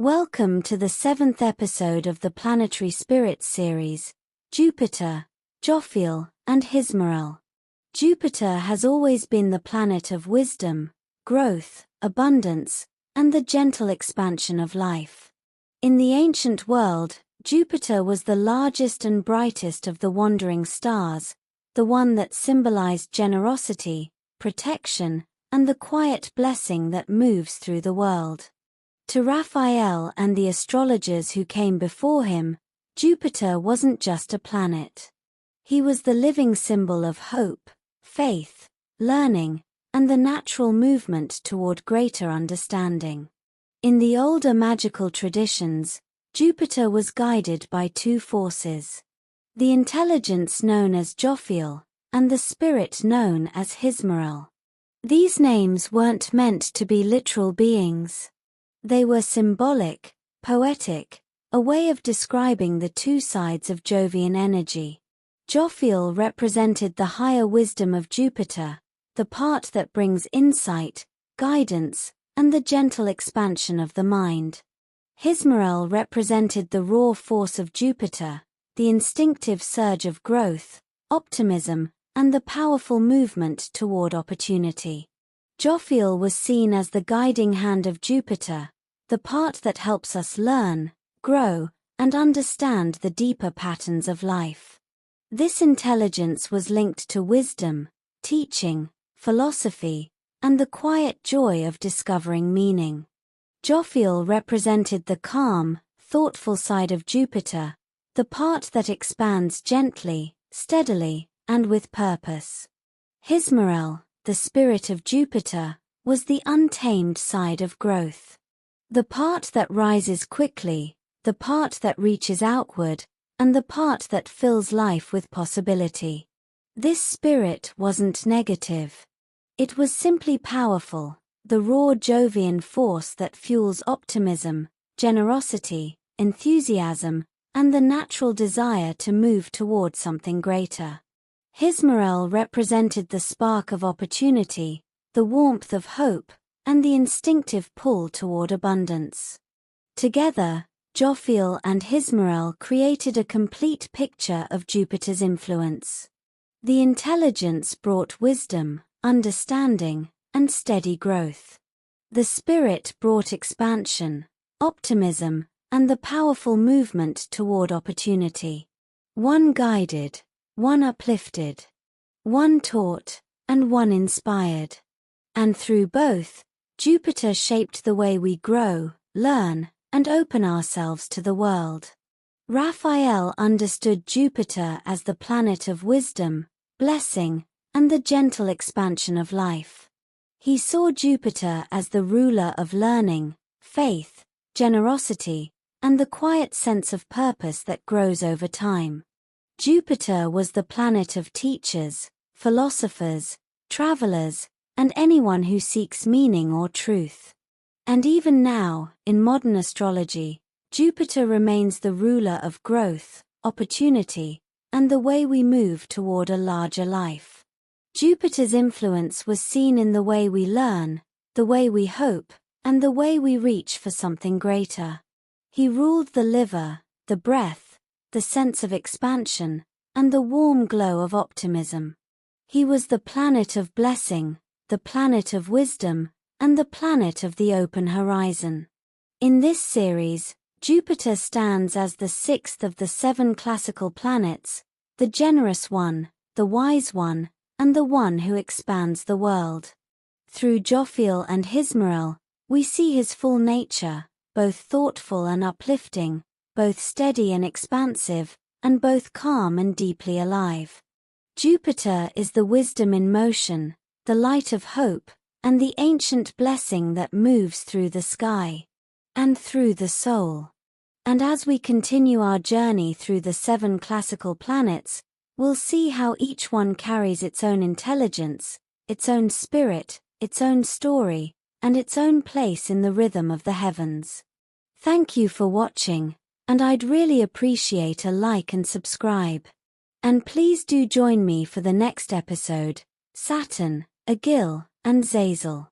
Welcome to the 7th episode of the Planetary Spirits series, Jupiter, Johphiel, and Hismael. Jupiter has always been the planet of wisdom, growth, abundance, and the gentle expansion of life. In the ancient world, Jupiter was the largest and brightest of the wandering stars, the one that symbolized generosity, protection, and the quiet blessing that moves through the world. To Raphael and the astrologers who came before him, Jupiter wasn't just a planet. He was the living symbol of hope, faith, learning, and the natural movement toward greater understanding. In the older magical traditions, Jupiter was guided by two forces: the intelligence known as Johphiel, and the spirit known as Hismael. These names weren't meant to be literal beings. They were symbolic, poetic, a way of describing the two sides of Jovian energy. Johphiel represented the higher wisdom of Jupiter, the part that brings insight, guidance, and the gentle expansion of the mind. Hismael represented the raw force of Jupiter, the instinctive surge of growth, optimism, and the powerful movement toward opportunity. Johphiel was seen as the guiding hand of Jupiter, the part that helps us learn, grow, and understand the deeper patterns of life. This intelligence was linked to wisdom, teaching, philosophy, and the quiet joy of discovering meaning. Johphiel represented the calm, thoughtful side of Jupiter, the part that expands gently, steadily, and with purpose. Hismael, the spirit of Jupiter, was the untamed side of growth. The part that rises quickly, the part that reaches outward, and the part that fills life with possibility. This spirit wasn't negative. It was simply powerful, the raw Jovian force that fuels optimism, generosity, enthusiasm, and the natural desire to move toward something greater. Hismael represented the spark of opportunity, the warmth of hope, and the instinctive pull toward abundance. Together, Johphiel and Hismael created a complete picture of Jupiter's influence. The intelligence brought wisdom, understanding, and steady growth. The spirit brought expansion, optimism, and the powerful movement toward opportunity. One guided, one uplifted, one taught, and one inspired. And through both, Jupiter shaped the way we grow, learn, and open ourselves to the world. Raphael understood Jupiter as the planet of wisdom, blessing, and the gentle expansion of life. He saw Jupiter as the ruler of learning, faith, generosity, and the quiet sense of purpose that grows over time. Jupiter was the planet of teachers, philosophers, travelers, and anyone who seeks meaning or truth. And even now, in modern astrology, Jupiter remains the ruler of growth, opportunity, and the way we move toward a larger life. Jupiter's influence was seen in the way we learn, the way we hope, and the way we reach for something greater. He ruled the liver, the breath, the sense of expansion, and the warm glow of optimism. He was the planet of blessing, the planet of wisdom, and the planet of the open horizon. In this series, Jupiter stands as the sixth of the 7 classical planets, the generous one, the wise one, and the one who expands the world. Through Johphiel and Hismael, we see his full nature, both thoughtful and uplifting, both steady and expansive, and both calm and deeply alive. Jupiter is the wisdom in motion, the light of hope, and the ancient blessing that moves through the sky and through the soul. And as we continue our journey through the 7 classical planets, we'll see how each one carries its own intelligence, its own spirit, its own story, and its own place in the rhythm of the heavens. Thank you for watching, and I'd really appreciate a like and subscribe. And please do join me for the next episode, Saturn, Agil, and Zazel.